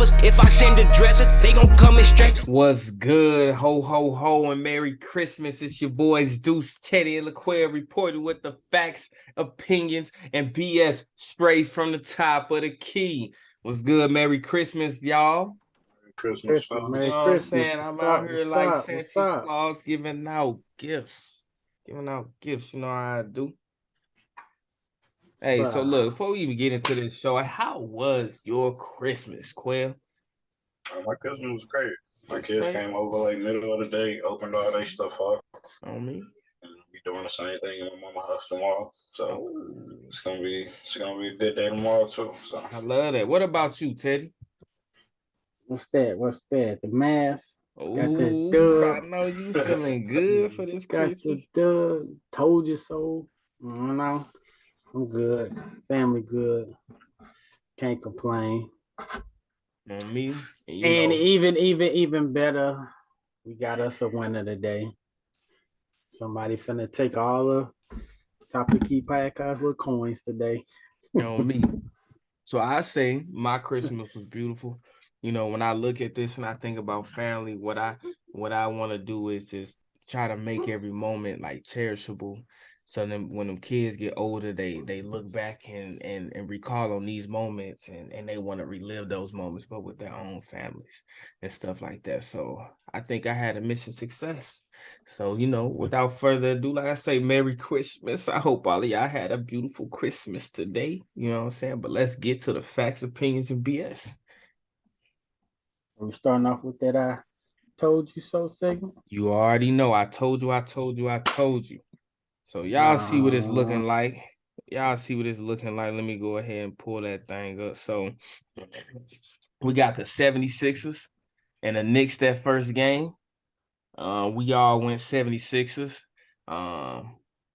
rappers. If I send the dressers, they gon' come and stretch. What's good? Ho, ho, ho, and Merry Christmas. It's your boys Deuce, Teddy, and LaQuare reporting with the facts, opinions, and BS straight from the top of the key. What's good? Merry Christmas, y'all. Christmas, You fellas. know what I'm saying? I'm out here like Santa Claus giving out gifts. Giving out gifts, you know how I do. Hey, so look, before we even get into this show, how was your Christmas, Quell? My Christmas was great. My kids came over like middle of the day, opened all their stuff up. On me. And we doing the same thing in my mama's house tomorrow. So it's gonna be a good day tomorrow too. So I love that. What about you, Teddy? What's that? The mask. Oh, Got the dub. I know you feeling good for this Got Christmas. the dub. Told you so. You know, I'm good. Family good. Can't complain. On me. And even better, we got us a winner today. Somebody finna take all the top of the key podcast with coins today. On me. So I say my Christmas was beautiful. You know, when I look at this and I think about family, what I want to do is just try to make every moment like cherishable. So then when them kids get older, they look back and recall on these moments and they want to relive those moments, but with their own families and stuff like that. So I think I had a mission success. So, you know, without further ado, like I say, Merry Christmas. I hope all of y'all had a beautiful Christmas today. You know what I'm saying? But let's get to the facts, opinions, and BS. We're starting off with that I told you so segment. You already know. I told you. So y'all see what it's looking like. Let me go ahead and pull that thing up. So we got the 76ers and the Knicks that first game. We all went 76ers.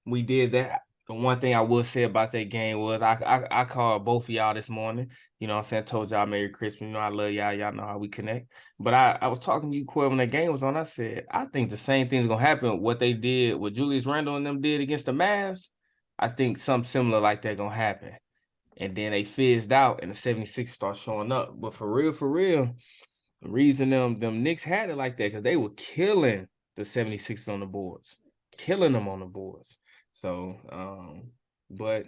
We did that. The one thing I will say about that game was I called both of y'all this morning. You know what I'm saying? Told y'all Merry Christmas. You know I love y'all. Y'all know how we connect. But I was talking to you, Quell, when that game was on. I said, I think the same thing is going to happen. What they did, what Julius Randle and them did against the Mavs, I think something similar like that going to happen. And then they fizzed out and the 76ers start showing up. But for real, the reason them Knicks had it like that because they were killing the 76ers on the boards. Killing them on the boards. So, but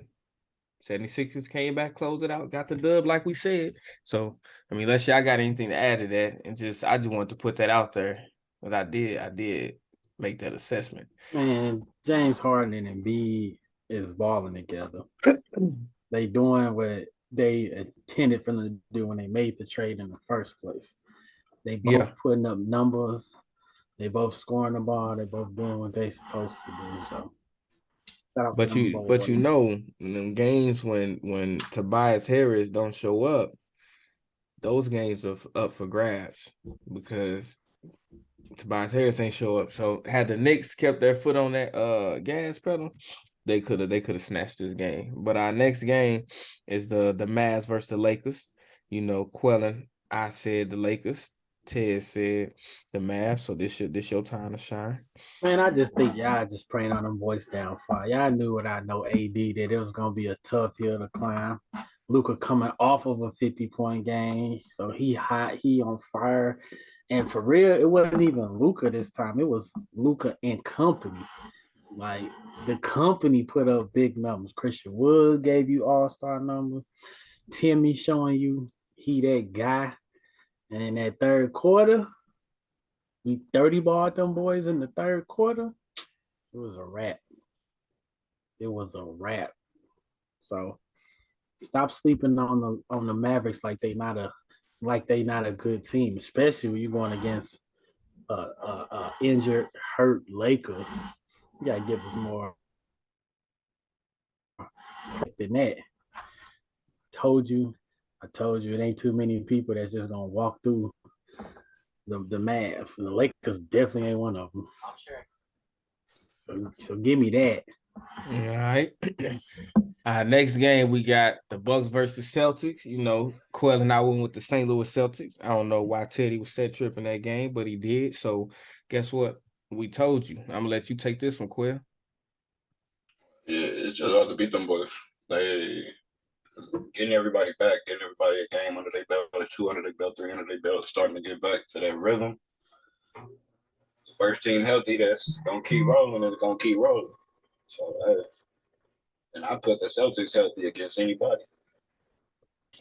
76ers came back, closed it out, got the dub like we said. So, I mean, unless y'all got anything to add to that, and I just wanted to put that out there. But I did make that assessment. Man, James Harden and B is balling together. They doing what they intended for them to do when they made the trade in the first place. They both putting up numbers. They both scoring the ball. They both doing what they supposed to do. So, but you know, in them games when Tobias Harris don't show up, those games are up for grabs because Tobias Harris ain't show up. So had the Knicks kept their foot on that gas pedal, they could have snatched this game. But our next game is the Mavs versus the Lakers. You know, Quellen, I said the Lakers. Ted said the Mavs, so this your time to shine. Man, I just think y'all just praying on them boys downfall. Y'all knew what I know, AD, that it was gonna be a tough hill to climb. Luka coming off of a 50-point game, so he hot, he on fire. And for real, it wasn't even Luka this time. It was Luka and company. Like the company put up big numbers. Christian Wood gave you all-star numbers. Timmy showing you he that guy. And in that third quarter, we 30 balled them boys in the third quarter. It was a wrap. So stop sleeping on the Mavericks like they not a good team, especially when you're going against injured, hurt Lakers. You gotta give us more than that. I told you it ain't too many people that's just gonna walk through the Mavs. And the Lakers definitely ain't one of them. I'm sure. So give me that. All right. Next game we got the Bucks versus Celtics. You know, Quell and I went with the St. Louis Celtics. I don't know why Teddy was set tripping that game, but he did. So guess what? We told you. I'm gonna let you take this one, Quell. Yeah, it's just hard to beat them boys. getting everybody back, getting everybody a game under their belt, 2 under their belt, 3 under their belt, starting to get back to that rhythm. The first team healthy that's gonna keep rolling and it's gonna keep rolling. So and I put the Celtics healthy against anybody.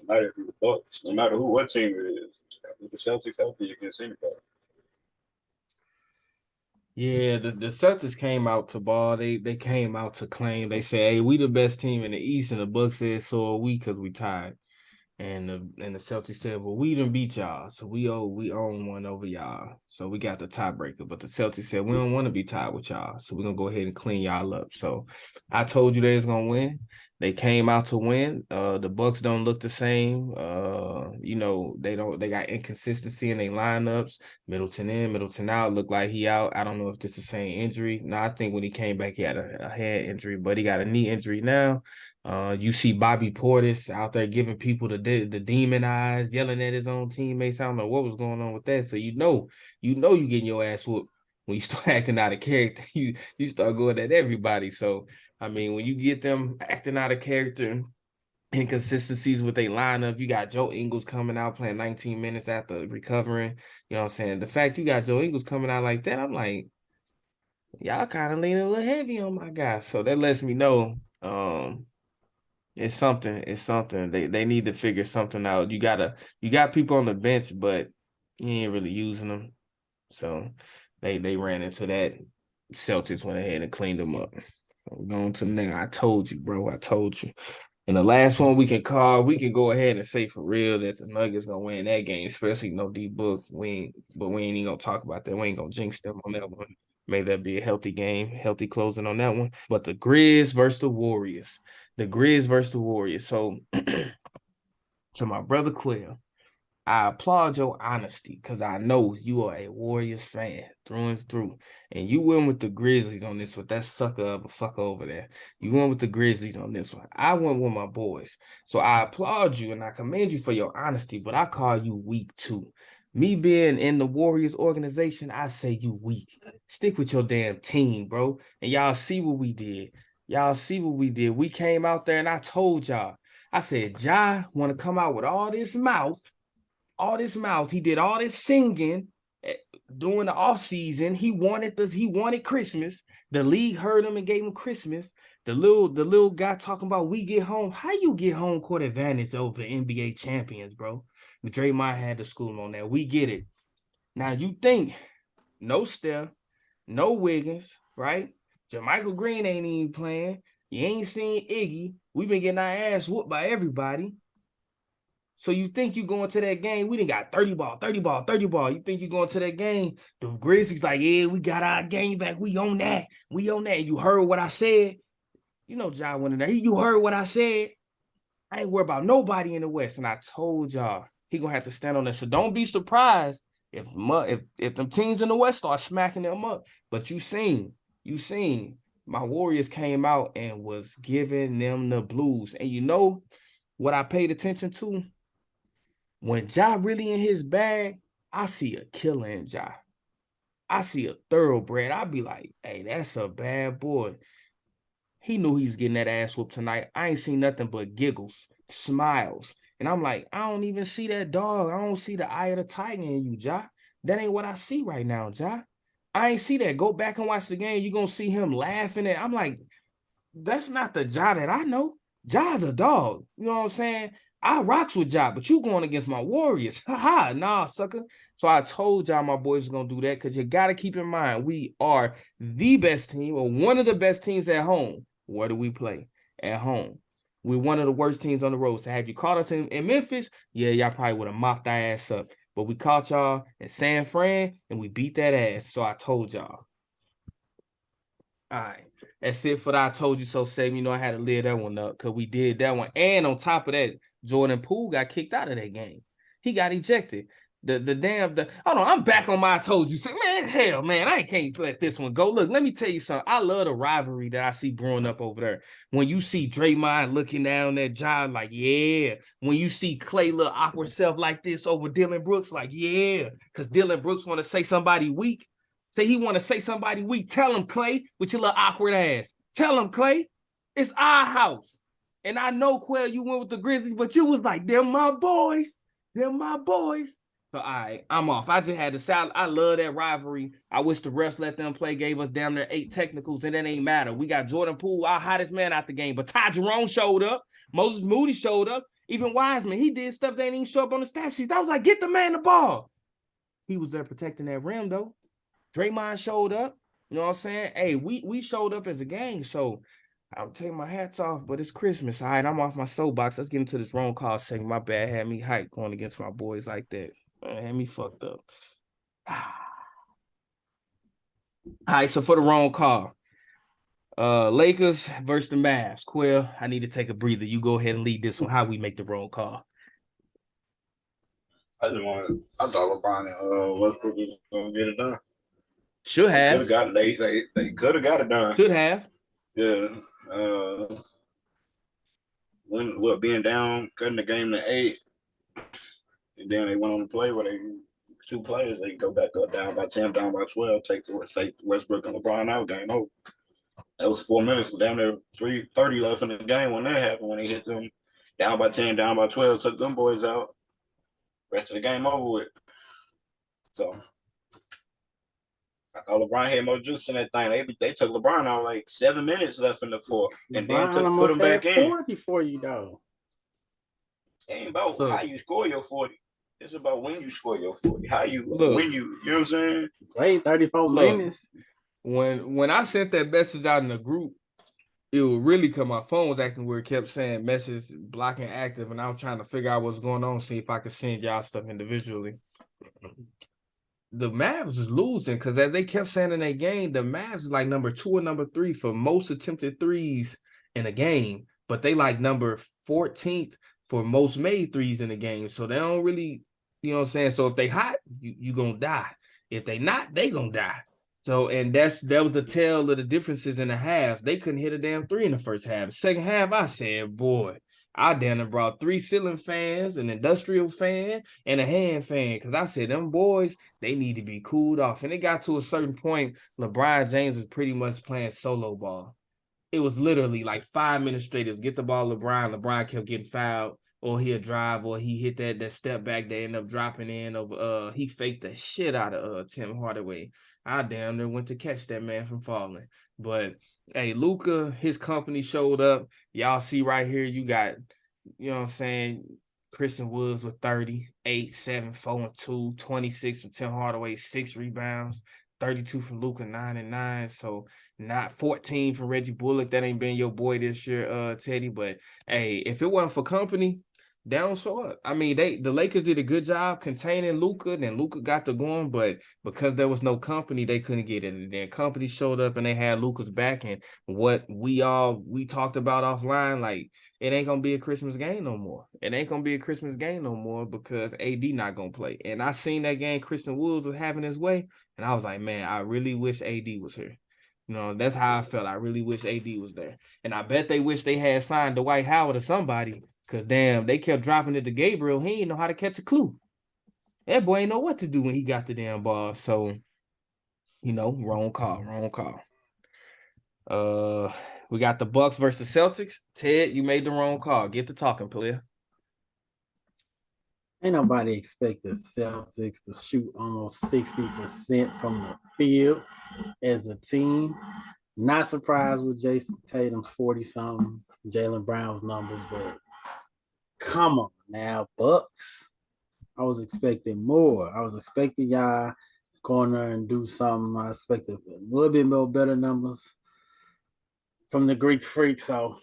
No matter who the Bucks, no matter what team it is. I put the Celtics healthy against anybody. Yeah, the Celtics came out to ball. They came out to claim. They said, "Hey, we the best team in the East," and the Bucks said, "So are we, because we tied." And the Celtics said, "Well, we done beat y'all, so we own one over y'all. So we got the tiebreaker." But the Celtics said, "We don't want to be tied with y'all, so we're gonna go ahead and clean y'all up." So I told you they was gonna win. They came out to win. The Bucks don't look the same. They got inconsistency in their lineups. Middleton in, Middleton out. Looked like he out. I don't know if this is the same injury. No, I think when he came back, he had a head injury, but he got a knee injury now. You see Bobby Portis out there giving people the demon eyes, yelling at his own teammates. I don't know what was going on with that. So you getting your ass whooped when you start acting out of character. You start going at everybody. So I mean, when you get them acting out of character, inconsistencies with their lineup, you got Joe Ingles coming out playing 19 minutes after recovering. You know what I'm saying? The fact you got Joe Ingles coming out like that, I'm like, y'all kind of leaning a little heavy on my guy. So that lets me know. It's something. They need to figure something out. You got people on the bench, but you ain't really using them. So they ran into that. Celtics went ahead and cleaned them up. We're going to the next. I told you, bro. I told you. And the last one we can go ahead and say for real that the Nuggets gonna win that game, especially D-Book. But we ain't even gonna talk about that. We ain't gonna jinx them on that one. May that be a healthy game, healthy closing on that one. But the Grizz versus the Warriors. So to my brother Quill, I applaud your honesty because I know you are a Warriors fan through and through. And you went with the Grizzlies on this with that sucker of a fucker over there. You went with the Grizzlies on this one. I went with my boys. So I applaud you and I commend you for your honesty, but I call you weak too. Me being in the Warriors organization, I say you weak. Stick with your damn team, bro. And y'all see what we did. We came out there and I told y'all. I said, Ja want to come out with all this mouth. He did all this singing during the offseason. He wanted Christmas. The league heard him and gave him Christmas. The little guy talking about we get home. How you get home court advantage over the NBA champions, bro? Draymond had to school him on that. We get it. Now you think no Steph, no Wiggins, right? Jermichael Green ain't even playing. You ain't seen Iggy. We've been getting our ass whooped by everybody. So you think you going to that game? We done got 30 ball. You think you going to that game? The Grizzlies like, yeah, we got our game back. We on that. And you heard what I said. You know, Ja went in there. You heard what I said. I ain't worried about nobody in the West. And I told y'all he gonna have to stand on that. So don't be surprised if them teams in the West start smacking them up. But you seen my Warriors came out and was giving them the blues. And you know what I paid attention to? When Ja really in his bag, I see a killer in Ja. I see a thoroughbred. I be like, hey, that's a bad boy. He knew he was getting that ass whooped tonight. I ain't seen nothing but giggles, smiles. And I'm like, I don't even see that dog. I don't see the eye of the tiger in you, Ja. That ain't what I see right now, Ja. I ain't see that. Go back and watch the game. You're going to see him laughing at. I'm like, that's not the Ja that I know. Ja's a dog. You know what I'm saying? I rocks with Ja, but you going against my Warriors. Haha, nah, sucker. So I told y'all my boys was going to do that because you got to keep in mind, we are the best team or one of the best teams at home. Where do we play? At home. We're one of the worst teams on the road. So had you caught us in Memphis, yeah, y'all probably would have mopped our ass up. But we caught y'all in San Fran, and we beat that ass. So I told y'all. All right. That's it for that. I told you so, Sam. You know I had to live that one up because we did that one. And on top of that, Jordan Poole got kicked out of that game. He got ejected. I'm back on my I told you. Man, hell, man, I can't let this one go. Look, let me tell you something. I love the rivalry that I see growing up over there. When you see Draymond looking down that job, like, yeah. When you see Clay look awkward self like this over Dylan Brooks, like, yeah. Because Dylan Brooks want to say somebody weak. Say he want to say somebody weak. Tell him, Clay, with your little awkward ass. Tell him, Clay, it's our house. And I know, Quell, you went with the Grizzlies, but you was like, they're my boys. They're my boys. So, all right, I'm off. I just had to say, I love that rivalry. I wish the refs let them play, gave us damn near 8 technicals, and that ain't matter. We got Jordan Poole, our hottest man out the game, but Ty Jerome showed up. Moses Moody showed up. Even Wiseman, he did stuff that didn't even show up on the stat sheets. I was like, get the man the ball. He was there protecting that rim, though. Draymond showed up. You know what I'm saying? Hey, we showed up as a gang, so I'm taking my hats off, but it's Christmas. All right, I'm off my soapbox. Let's get into this wrong call segment. My bad, had me hyped going against my boys like that. Man, had me fucked up. All right, so for the wrong call, Lakers versus the Mavs. Quill, I need to take a breather. You go ahead and lead this one. How we make the wrong call? I thought LeBron and Westbrook was gonna get it done. Should have. Could have got it. They could have got it done. Should have. Yeah. Being down, cutting the game to 8, and then they went on to play where they 2 players, they go back up down by 10, down by 12, take Westbrook and LeBron out, game over. That was 4 minutes, down there 3:30 left in the game when that happened, when they hit them down by 10, down by 12, took them boys out. Rest of the game over with. So I thought LeBron had more juice in that thing. They took LeBron out like 7 minutes left in the fourth, and then put him back in. 40 for you, though. It ain't about how you score your 40. It's about when you score your 40. How you you know what I'm saying? Played 34 minutes. When I sent that message out in the group, it would really come. My phone was acting weird, kept saying message blocking active, and I was trying to figure out what's going on, see if I could send y'all stuff individually. The Mavs is losing because as they kept saying in their game, the Mavs is like number 2 or number 3 for most attempted threes in a game, but they like number 14th for most made threes in the game. So they don't really, you know what I'm saying? So if they hot, you gonna die. If they not, they gonna die. So, and that was the tale of the differences in the halves. They couldn't hit a damn 3 in the first half. The second half, I said, boy, I damn near brought 3 ceiling fans, an industrial fan, and a hand fan. Because I said, them boys, they need to be cooled off. And it got to a certain point, LeBron James was pretty much playing solo ball. It was literally like 5 minutes straight. It was get the ball, LeBron. LeBron kept getting fouled, or he'll drive, or he hit that step back. They end up dropping in over. He faked the shit out of Tim Hardaway. I damn near went to catch that man from falling. But hey, Luka, his company showed up. Y'all see right here, you got, you know what I'm saying, Christian Woods with 30, 8, 7, 4, and 2, 26 from Tim Hardaway, 6 rebounds, 32 from Luka, 9 and 9. So not 14 from Reggie Bullock. That ain't been your boy this year, Teddy. But hey, if it wasn't for company, they don't show up. I mean, the Lakers did a good job containing Luka, and Luka got the going, but because there was no company, they couldn't get it. And then company showed up and they had Luka's back. And what we talked about offline, like, it ain't gonna be a Christmas game no more. It ain't gonna be a Christmas game no more because AD not gonna play. And I seen that game Christian Woods was having his way, and I was like, man, I really wish AD was here. You know, that's how I felt. I really wish AD was there. And I bet they wish they had signed Dwight Howard or somebody. Because, damn, they kept dropping it to Gabriel. He ain't know how to catch a clue. That boy ain't know what to do when he got the damn ball. So, you know, wrong call. We got the Bucks versus Celtics. Ted, you made the wrong call. Get to talking, player. Ain't nobody expect the Celtics to shoot almost 60% from the field as a team. Not surprised with Jason Tatum's 40-something, Jaylen Brown's numbers, but come on now, Bucks. I was expecting more. I was expecting y'all going there and do something. I expected a little bit more better numbers from the Greek Freak. So,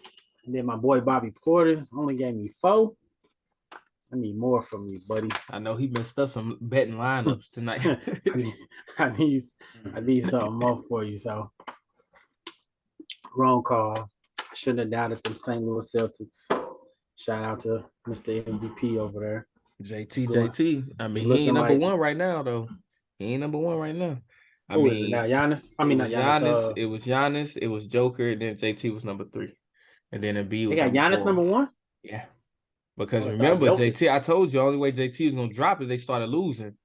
and then my boy Bobby Porter only gave me 4. I need more from you, buddy. I know he messed up some betting lineups tonight. I need something more for you. So, wrong call. I shouldn't have doubted them St. Louis Celtics. Shout out to Mr. MVP over there. JT. I mean, he ain't number 1 right now, though. He ain't number 1 right now. Who is it now? Giannis? I mean, not Giannis. It was Giannis. It was Joker. And then JT was number 3. And then Embiid was got Giannis 4. number 1? Yeah. Because remember, JT, I told you, the only way JT was going to drop is they started losing.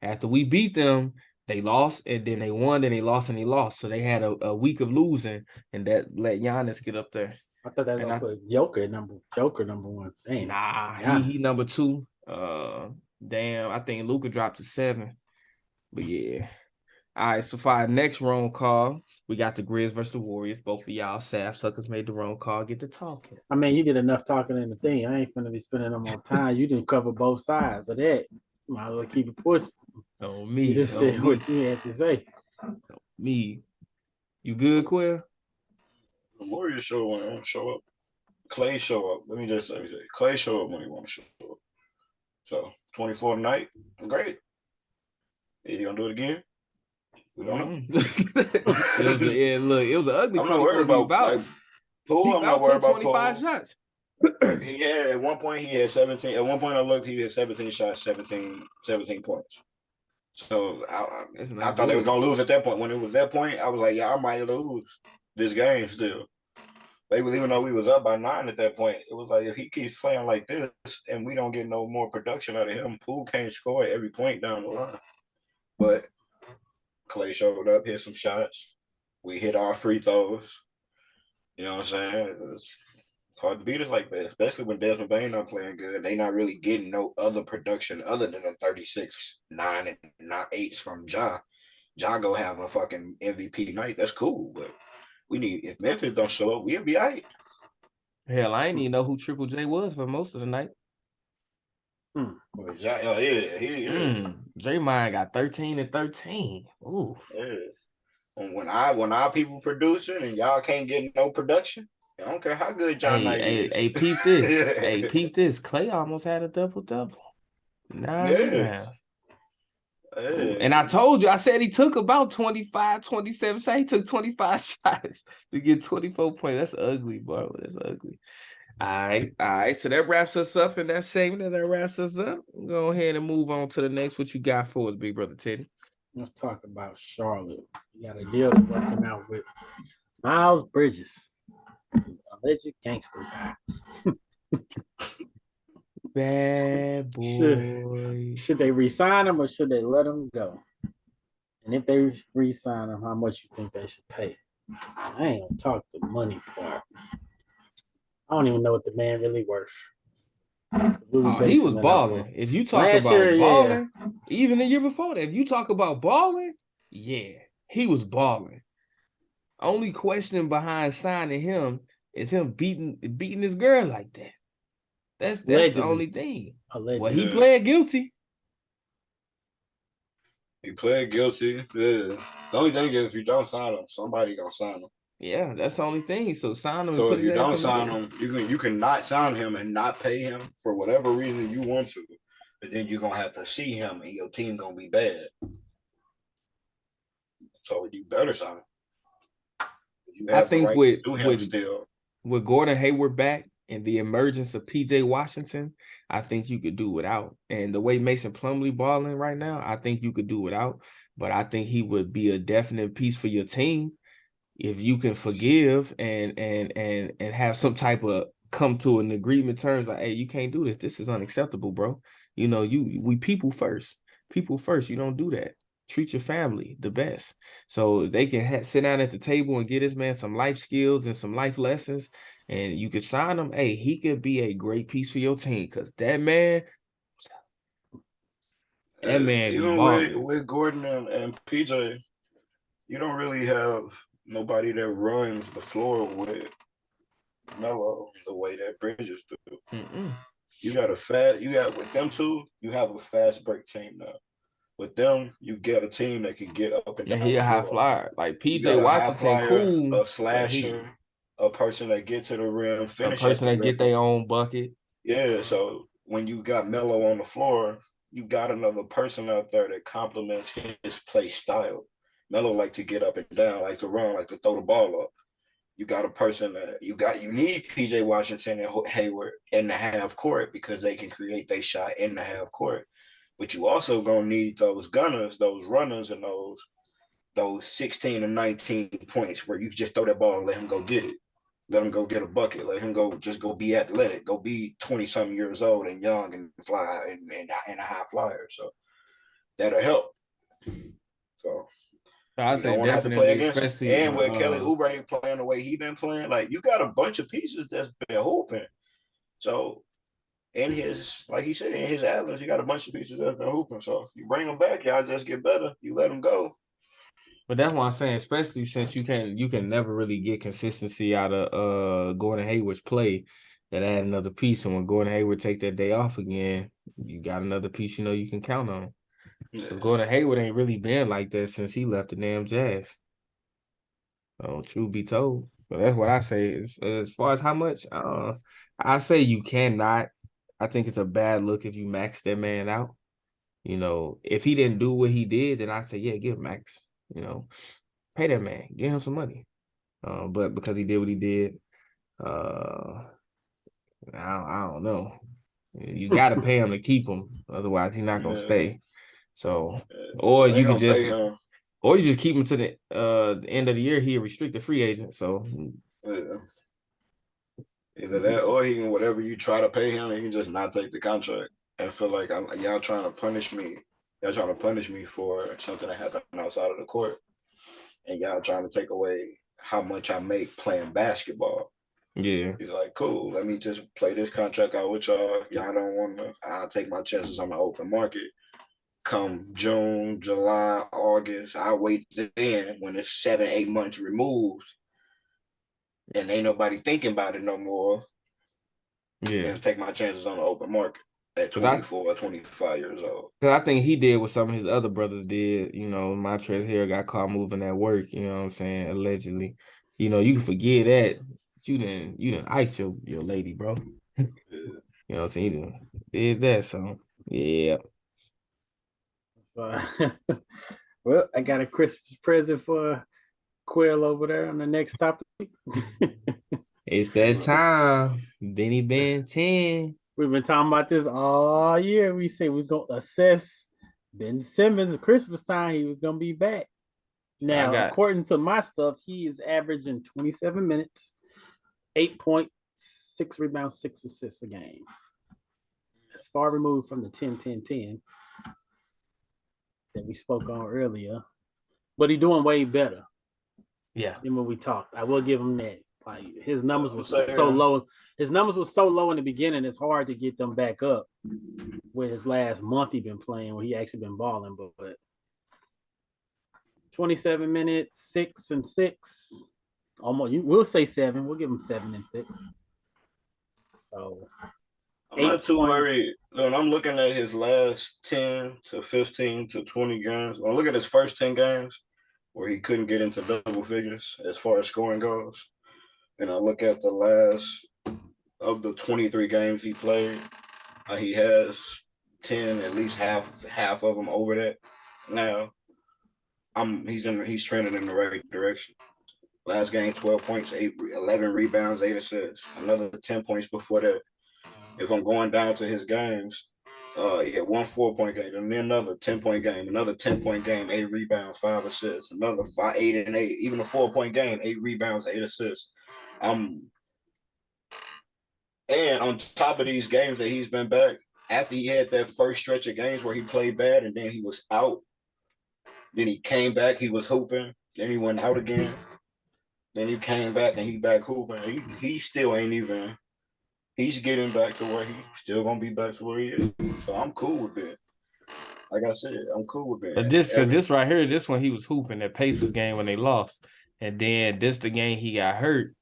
After we beat them, they lost, and then they won, then they lost, and they lost. So they had a week of losing, and that let Giannis get up there. I thought they were gonna put Joker number one. Damn. Nah, he number 2. Damn, I think Luka dropped to 7. But yeah. All right, so for our next wrong call, we got the Grizz versus the Warriors. Both of y'all sap suckers made the wrong call. Get to talking. I mean, you did enough talking in the thing. I ain't finna be spending no more time. You didn't cover both sides of that. Might as well keep it pushing. On me. You just said what you had to say. Me. You good, Quill? The Warriors show up. Clay show up. Let me say, Clay show up when he want to show up. So 24 tonight, great. Is he gonna do it again? We don't know. It was an ugly. I'm not worried about Poole. I'm not worried about 25 Poole. shots. At one point he had 17. At one point I looked, he had 17 shots, 17 points. So I thought they was gonna lose at that point. When it was that point, I was like, yeah, I might lose this game still. Even though we was up by 9 at that point, it was like if he keeps playing like this and we don't get no more production out of him, Poole can't score at every point down the line. But Clay showed up, hit some shots. We hit our free throws. You know what I'm saying? It's hard to beat us like that, especially when Desmond Bain not playing good. They not really getting no other production other than a 36, 9, and 8s from Ja. Ja go have a fucking MVP night. That's cool, but we need, if Memphis don't show up, we'll be all right. Hell, I didn't even know who Triple J was for most of the night. But ja, Draymond got 13 and 13. Oof. Yeah. When our people producing and y'all can't get no production, I don't care how good John Knight is. Hey, peep this. Hey, peep this. Clay almost had a double-double. 9 rebounds. Yeah. And I told you, I said he took about 25, 27 shots. He took 25 shots to get 24 points. That's ugly, bro. That's ugly. All right. So that wraps us up in that segment. That wraps us up. Go ahead and move on to the next. What you got for us, big brother Teddy? Let's talk about Charlotte. You got a deal working out with Miles Bridges, alleged gangster guy. Bad boy. Should they re-sign him or should they let him go? And if they re-sign him, how much you think they should pay? I ain't gonna talk the money part. I don't even know what the man really worth. He was balling. If you talk about balling, even the year before that, if you talk about balling, yeah, he was balling. Only question behind signing him is him beating his girl like that. That's the only thing. Allegedly. Well, he pled guilty. He pled guilty. Yeah. The only thing is if you don't sign him, somebody gonna sign him. Yeah, that's the only thing. So sign him. So if you don't sign him, you can not sign him and not pay him for whatever reason you want to, but then you're gonna have to see him and your team gonna be bad. So you better sign him. I think with Gordon Hayward back and the emergence of PJ Washington, I think you could do without. And the way Mason Plumlee balling right now, I think you could do without. But I think he would be a definite piece for your team. If you can forgive and have some type of come to an agreement terms like, hey, you can't do this. This is unacceptable, bro. You know, we people first. People first. You don't do that. Treat your family the best. So they can sit down at the table and get this man some life skills and some life lessons. And you could sign him. Hey, he could be a great piece for your team because that man. Even with Gordon and PJ, you don't really have nobody that runs the floor with Melo the way that Bridges do. You got with them two, you have a fast break team now. With them, you get a team that can get up and down. And he a high flyer. Like PJ Washington, cool. A slasher, a person that get to the rim, finish. A person that get their own bucket. Yeah, so when you got Melo on the floor, you got another person out there that complements his play style. Melo like to get up and down, like to run, like to throw the ball up. You got a person that you need PJ Washington and Hayward in the half court because they can create their shot in the half court. But you also gonna need those gunners, those runners, and those 16 and 19 points where you just throw that ball and let him go get it. Let him go get a bucket. Let him go be athletic. Go be 20-something years old and young and fly and a high flyer. So that'll help. So I You don't say want to have to play definitely, against him. especially And with Kelly Oubre playing the way he been playing, like you got a bunch of pieces that's been hooping. So in his, like he said, in his absence, you got a bunch of pieces that's been hooping. So you bring them back, y'all just get better. You let them go. But that's why I'm saying, especially since you can never really get consistency out of Gordon Hayward's play, that add another piece. And when Gordon Hayward take that day off again, you got another piece you can count on. Because Gordon Hayward ain't really been like that since he left the damn Jazz. So truth be told. But that's what I say. As far as how much, I say you cannot. I think it's a bad look if you max that man out. If he didn't do what he did, then I say, yeah, give max. Pay that man, give him some money. But because he did what he did, I don't know. You got to pay him to keep him, otherwise he's not gonna stay. So, or They you can gonna just, pay him. or you just keep him to the end of the year. He a restricted free agent. So, Yeah. Either that, or he can whatever you try to pay him, he can just not take the contract and feel like y'all trying to punish me. Y'all trying to punish me for something that happened outside of the court, and y'all trying to take away how much I make playing basketball. yeah. He's like, cool, let me just play this contract out with y'all. Y'all don't want to, I'll take my chances on the open market. Come June, July, August, I wait then when it's 7-8 months removed and ain't nobody thinking about it no more. Yeah. And take my chances on the open market at 24 or 25 years old. Cause I think he did what some of his other brothers did. Montrezl Harrell got caught moving at work, you know what I'm saying, allegedly. You can forget that. You didn't ice your lady, bro. You know what I'm saying? You did that, so yeah. Well, I got a Christmas present for Quill over there on the next topic. It's that time. Benny Ben 10. We've been talking about this all year. We said we was gonna assess Ben Simmons at Christmas time. He was gonna be back. Now, according to my stuff, he is averaging 27 minutes, 8 points, 6 rebounds, 6 assists a game. That's far removed from the 10-10-10 that we spoke on earlier. But he's doing way better. Yeah. Than when we talked. I will give him that. Like his numbers were so low. His numbers were so low in the beginning, it's hard to get them back up. With his last month he been playing, where he actually been balling, but 27 minutes, 6 and 6. Almost we'll say 7. We'll give him 7 and 6. So I'm not too worried. When I'm looking at his last 10 to 15 to 20 games, when I look at his first 10 games where he couldn't get into double figures as far as scoring goes, and I look at the last of the 23 games he played, he has 10, at least half of them over that. Now, he's trending in the right direction. Last game, 12 points, 11 rebounds, 8 assists. Another 10 points before that. If I'm going down to his games, one 4-point game, and then another 10-point game, another 10-point game, 8 rebounds, 5 assists, another 8 and 8, even a 4-point game, 8 rebounds, 8 assists. And on top of these games that he's been back, after he had that first stretch of games where he played bad and then he was out, then he came back, he was hooping, then he went out again, then he came back and he back hooping. He still ain't even. He's getting back to where he's still gonna be back to where he is. So I'm cool with it. Like I said, I'm cool with it. But this right here, this one he was hooping that Pacers game when they lost, and then this the game he got hurt.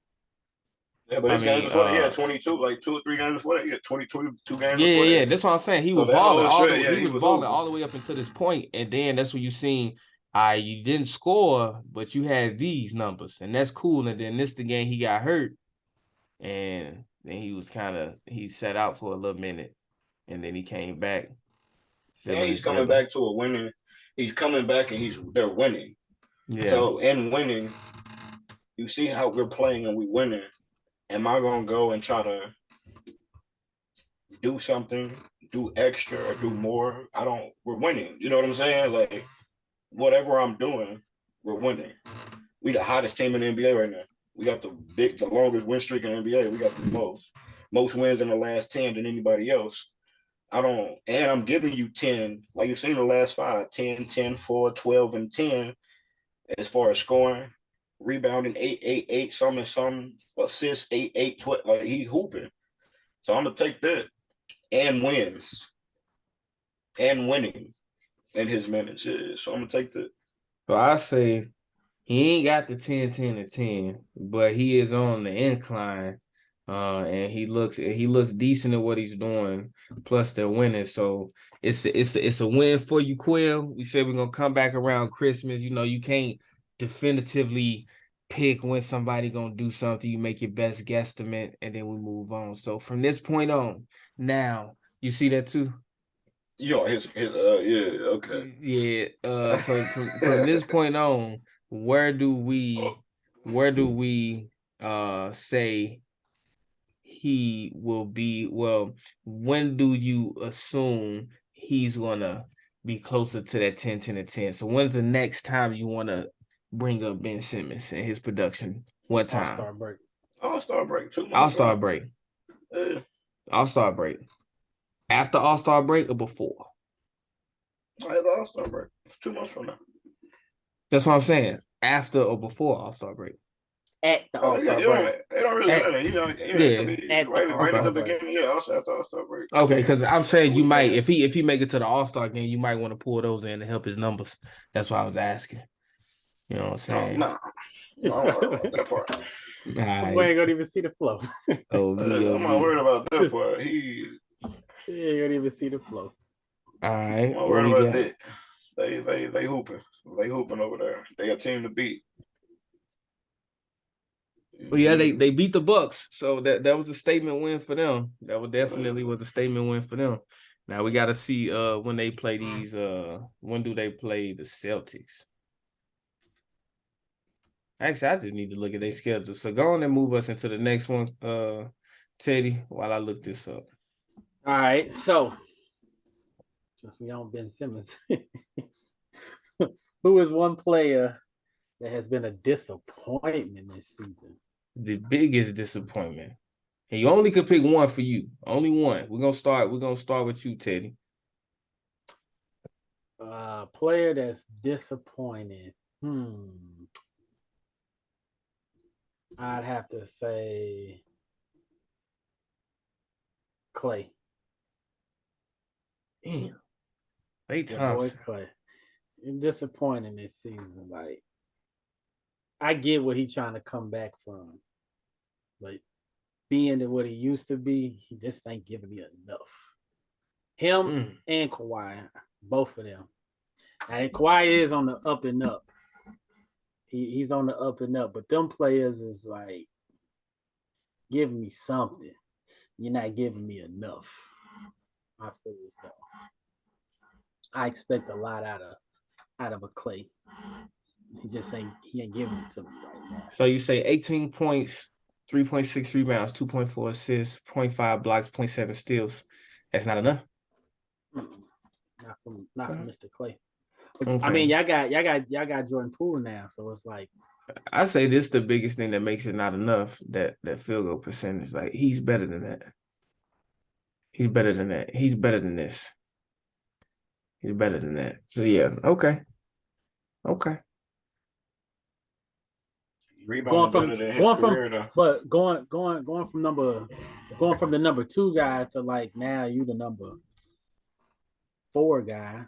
Yeah, but this game before that, he had 22, like 2 or 3 games before that. He had 22 games before that. Yeah, that's what I'm saying. He was balling all the way. He was balling all the way up until this point, and then that's when you seen, you didn't score, but you had these numbers, and that's cool. And then this the game he got hurt, and then he sat out for a little minute, and then he came back. Yeah, he's coming back to a winning. He's coming back and they're winning. Yeah. So in winning, you see how we're playing and we winning. Am I gonna go and try to do something, do extra or do more? We're winning. You know what I'm saying? Like whatever I'm doing, we're winning. We the hottest team in the NBA right now. We got the longest win streak in the NBA. We got the most wins in the last 10 than anybody else. And I'm giving you 10, like you've seen the last 5, 10, 10, 4, 12, and 10. as far as scoring, rebounding 8, some, assists 8, 12. Like he's hooping. So I'm gonna take that and wins and winning in his minutes. Yeah. So I'm gonna take that. So I say he ain't got the 10, 10, and 10, but he is on the incline. And he looks decent at what he's doing. Plus they're winning, so it's a win for you, Quill. We said we're gonna come back around Christmas. You know, you can't definitively pick when somebody gonna do something. You make your best guesstimate, and then we move on. So from this point on, now you see that too. Yo, yeah, okay. Yeah. So from this point on, where do we say he will be? Well, when do you assume he's gonna be closer to that 10, 10, and 10? So when's the next time you want to bring up Ben Simmons and his production? What time? All-Star break. All-Star break. 2 months. All-Star break. Yeah. All-Star break. After All-Star break or before? It's All-Star break. It's 2 months from now. That's what I'm saying. After or before All-Star break? At the All-Star break. It don't really matter. Right at the beginning. Yeah, also after All-Star break. Okay, because I'm saying you might, if he make it to the All-Star game, you might want to pull those in to help his numbers. That's why I was asking. You know what I'm saying? No. I don't worry about that part. We ain't gonna even see the flow. I'm not worried about that part. He ain't gonna even see the flow. All right. I'm not worried about that. They hooping. They hooping over there. They a team to beat. Well, yeah, they beat the Bucks, so that was a statement win for them. That was definitely was a statement win for them. Now we got to see when they play these. When do they play the Celtics? Actually, I just need to look at their schedule. So go on and move us into the next one, Teddy, while I look this up. All right, so since we on Ben Simmons, who is one player that has been a disappointment this season? The biggest disappointment. And you only could pick one for you. Only one. We're gonna start with you, Teddy. Player that's disappointed. I'd have to say Clay. Damn. Clay Thompson. Clay. Disappointing this season. Like, I get what he's trying to come back from. Like, being what he used to be, he just ain't giving me enough. Him and Kawhi, both of them. And Kawhi is on the up and up. He's on the up and up. But them players is like, give me something. You're not giving me enough. I feel as though I expect a lot out of a Clay. He ain't giving it to me right now. So you say 18 points, 3.6 rebounds, 2.4 assists, 0.5 blocks, 0.7 steals. That's not enough. Not from Mr. Clay. But, Okay. I mean, y'all got Jordan Poole now, so it's like, I say this is the biggest thing that makes it not enough, that field goal percentage. Like, he's better than that. He's better than that. He's better than this. He's better than that. So yeah, okay. Rebound better than his career, though. But going from the number 2 guy to like now you the number 4 guy,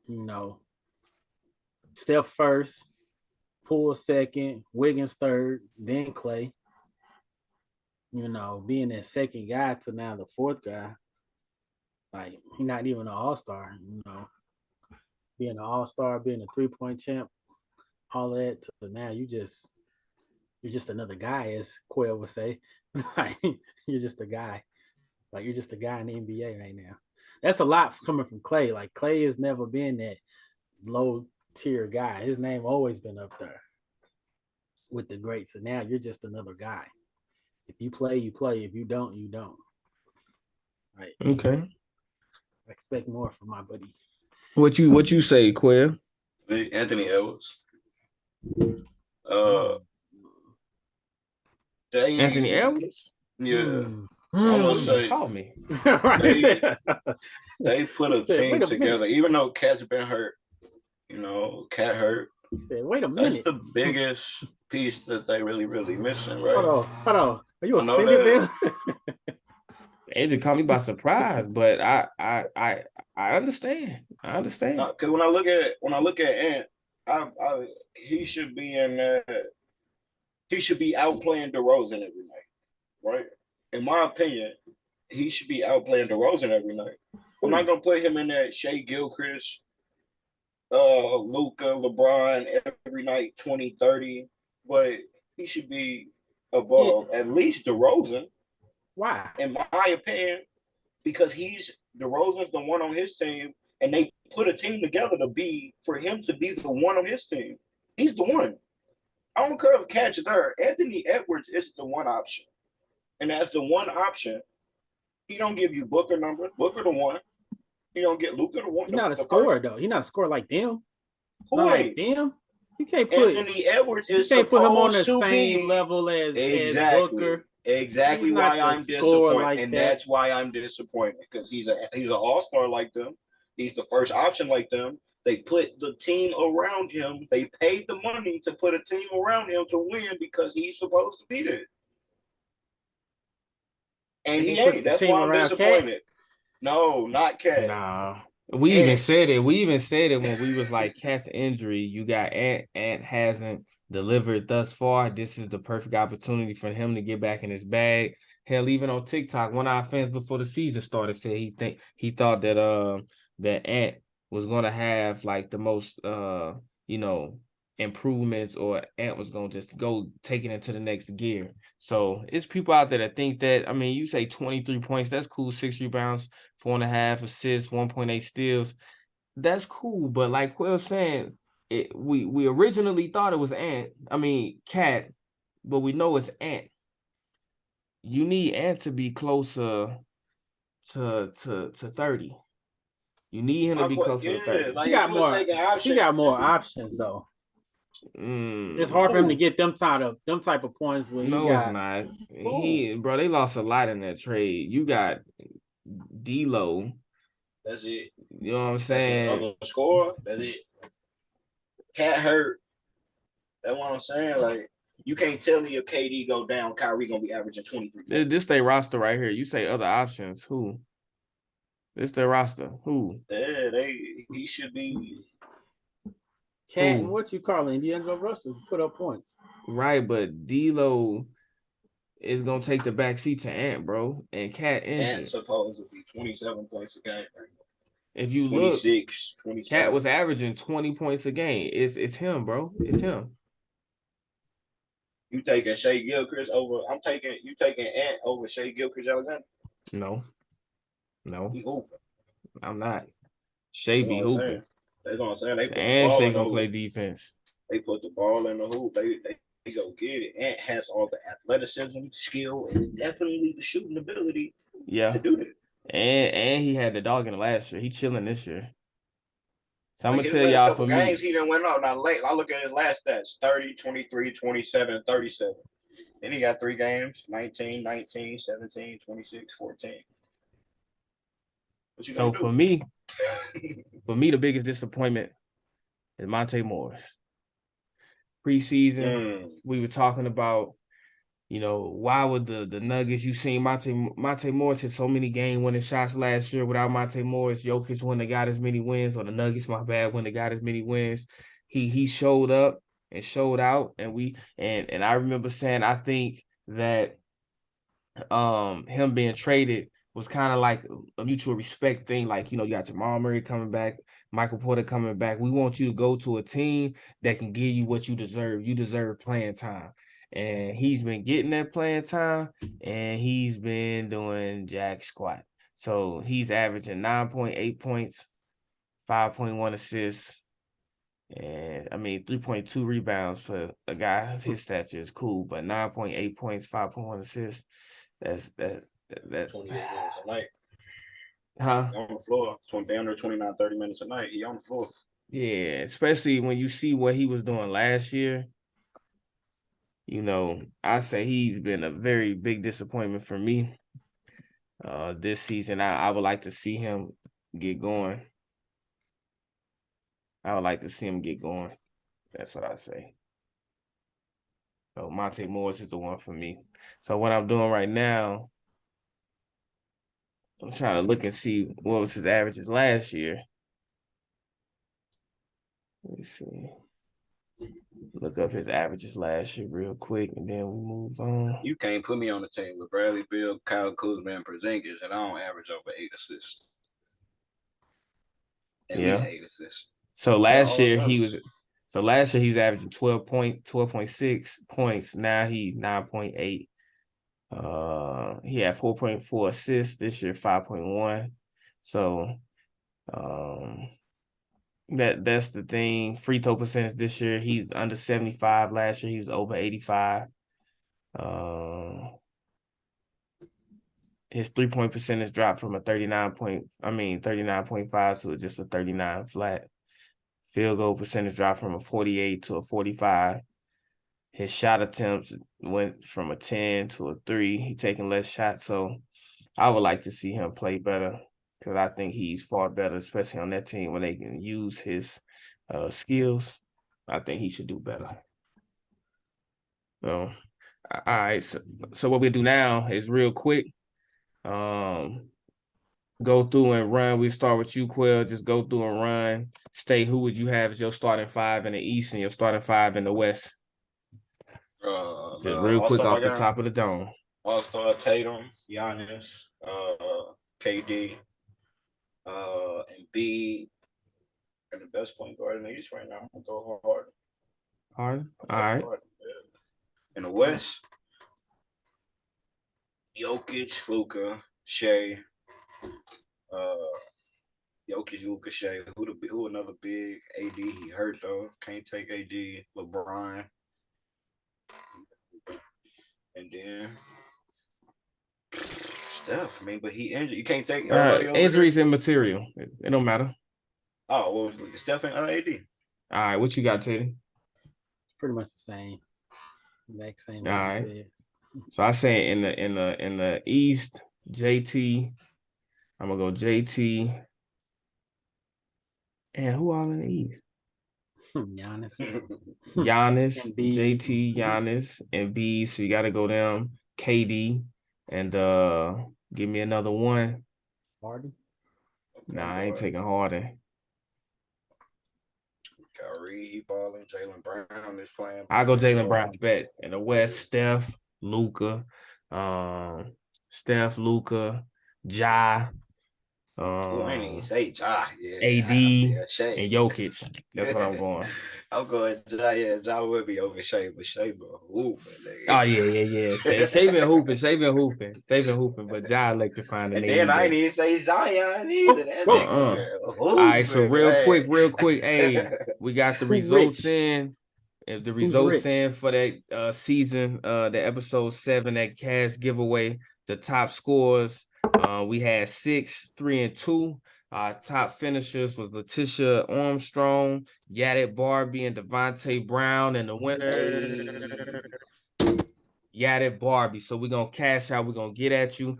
you know. Steph first, Poole second, Wiggins third, then Clay. You know, being that second guy to now the 4th guy, like he's not even an all-star, you know. Being an all-star, being a 3-point champ, all that to now you're just another guy, as Quail would say. Like, you're just a guy. Like, you're just a guy in the NBA right now. That's a lot coming from Clay. Like, Clay has never been that low-tier guy. His name always been up there with the greats. So now you're just another guy. If you play, you play. If you don't, you don't. Right. Okay. I expect more from my buddy. What you say, Quail? Anthony Edwards. Anthony Edwards? Yeah. I'm gonna say call me. They put a team together, even though Cat's been hurt. You know, Cat hurt. He said, "Wait a That's minute. the biggest piece that they really missing, right? Hold on. Are you I know offended, Bill?" It just caught me by surprise, but I understand. I understand. Because when I look at Ant, he should be he should be outplaying DeRozan every night, right? In my opinion, he should be outplaying DeRozan every night. I'm not gonna put him in that Shea Gilchrist, Luca, LeBron every night 20, 30, but he should be above at least DeRozan. Why? In my opinion, because DeRozan's the one on his team, and they put a team together for him to be the one on his team. He's the one. I don't care if Catch there. Anthony Edwards is the one option. And as the one option, he don't give you Booker numbers. Booker the one. He don't get Luka the one. He's not a scorer, though. He's not a scorer like them. Who Not ain't? like them. You can't put Anthony Edwards is you can't put him on the supposed to same be level as exactly. Booker. Exactly He's why not I'm the scorer disappointed. like And that. that's why I'm disappointed. Because he's an all-star like them. He's the first option like them. They put the team around him. They paid the money to put a team around him to win because he's supposed to be there. And he ain't. That's why I'm disappointed. No, not Cat. Nah. We even said it. We even said it when we was like, Cat's injury. You got Ant hasn't delivered thus far. This is the perfect opportunity for him to get back in his bag. Hell, even on TikTok, one of our fans before the season started said he thought that Ant was gonna have like the most improvements, or Ant was gonna just go take it into the next gear. So it's people out there that think that. I mean, you say 23 points, that's cool. 6 rebounds, 4.5 assists, 1.8 steals. That's cool. But like Quill saying, we originally thought it was Cat, but we know it's Ant. You need Ant to be closer to 30. You need him to be closer to 30. Like He got more options though. It's hard for him to get them type of points when it's not. They lost a lot in that trade. You got D'Lo. That's it. You know what I'm saying? That's another score. That's it. Cat hurt. That's what I'm saying. Like, you can't tell me if KD go down, Kyrie gonna be averaging 23. This their roster right here. You say other options. Who? This their roster. Who? Yeah, he should be. Cat and what you calling D'Angelo Russell put up points. Right, but D'Lo is gonna take the backseat to Ant, bro. And Cat injured. Ant's supposed to be 27 points a game. If you 26, look, 27. Cat was averaging 20 points a game. It's him, bro. It's him. You taking Shea Gilchrist over? You taking Ant over Shea Gilchrist Alexander? No. He hooping. I'm not. Shea be hooping. That's what I'm saying. And Shea gonna play defense. They put the ball in the hoop. They go get it. Ant has all the athleticism, skill, and definitely the shooting ability to do that. And he had the dog in the last year. He chilling this year. So I'm like gonna tell y'all for games, me. he done went out. Now late, I look at his last stats: 30, 23, 27, 37. Then he got 3 games: 19, 19, 17, 26, 14. So for me, the biggest disappointment is Monte Morris. Preseason, we were talking about, why would the Nuggets, you seen Monte Morris hit so many game-winning shots last year. Without Monte Morris, Jokic wouldn't have got as many wins, or the Nuggets, my bad, wouldn't have got as many wins. He showed up and showed out, and I remember saying I think that him being traded was kind of like a mutual respect thing. Like, you got Jamal Murray coming back, Michael Porter coming back. We want you to go to a team that can give you what you deserve. You deserve playing time. And he's been getting that playing time, and he's been doing jack squat. So he's averaging 9.8 points, 5.1 assists, and 3.2 rebounds for a guy of his stature is cool, but 9.8 points, 5.1 assists, that's 28 minutes a night. Huh? On the floor, down there 29, 30 minutes a night. He on the floor. Yeah, especially when you see what he was doing last year. I say he's been a very big disappointment for me this season. I would like to see him get going. That's what I say. So Monte Morris is the one for me. So what I'm doing right now, I'm trying to look and see what was his averages last year. Let me see. Look up his averages last year real quick, and then we move on. You can't put me on the team with Bradley Beal, Kyle Kuzma, and Porzingis, and I don't average over 8 assists. At least 8 assists. So last year he was averaging 12.6 points. Now he's 9.8. He had 4.4 assists this year, 5.1. So that's the thing. Free throw percentage this year, he's under 75. Last year he was over 85. His 3-point percentage dropped from a 39.5 to just a 39 flat. Field goal percentage dropped from a 48 to a 45. His shot attempts went from a 10 to a 3. He taking less shots. So I would like to see him play better because I think he's far better, especially on that team when they can use his skills. I think he should do better. So, all right. So what we do now is real quick. Go through and run. We start with you, Quill. Just go through and run. State who would you have as your starting 5 in the East and your starting 5 in the West? Just real quick off the top of the dome. All-Star Tatum, Giannis, KD, Embiid, and the best point guard in the East right now. I'm gonna go Harden. Harden? All right. In the West, Jokic, Luka, Shea. Jokic, Luka, Shea. Who another big? AD. He hurt though. Can't take AD. LeBron. And then Steph. I mean, but he injured. You can't take everybody injuries immaterial. It don't matter. Oh well, Steph and AD. All right, what you got, Teddy? It's pretty much the same. Next same. All right. So I say in the East, JT. I'm gonna go JT. And who all in the East? Giannis, Embiid. JT, Giannis, and B. So you got to go down KD and give me another one. Harden. Nah, I ain't taking Harden. Kyrie, he balling. Jaylen Brown is playing. I go Jaylen Brown. Bet in the West, Steph, Luka, Ja. I ain't even say Ja. Yeah, AD and Jokic. That's what I'm going. I'm going Ja. Yeah, Ja would be over Shea, but Shea been hooping. Oh yeah. Shea been hooping. But Ja electrifying the name. And then I ain't even say Zion either. All right, so real quick. Hey, we got the results in. If the results in for that season, the episode 7, that cash giveaway, the top scores. We had 6, 3, and 2. Our top finishers was Letitia Armstrong, Yadit Barbie, and Devontae Brown. And the winner, Yadit Barbie. So we're going to cash out. We're going to get at you.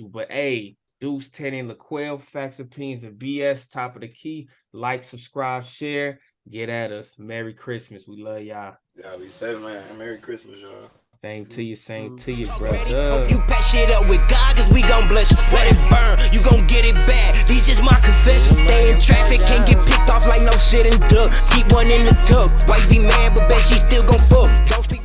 But, hey, Deuce, Teddy, and LaQuelle, Facts, Opinions, and BS, top of the key. Like, subscribe, share. Get at us. Merry Christmas. We love y'all. Y'all be safe, man. Merry Christmas, y'all. Same to you, brother. Hope you patch it up with God, cause we gon' bless you. Let it burn, you gon' get it back. These just my confession. They in traffic, can't get picked off like no sitting duck. Keep one in the tug. Wife be mad, but bet she still gon' fuck. Don't speak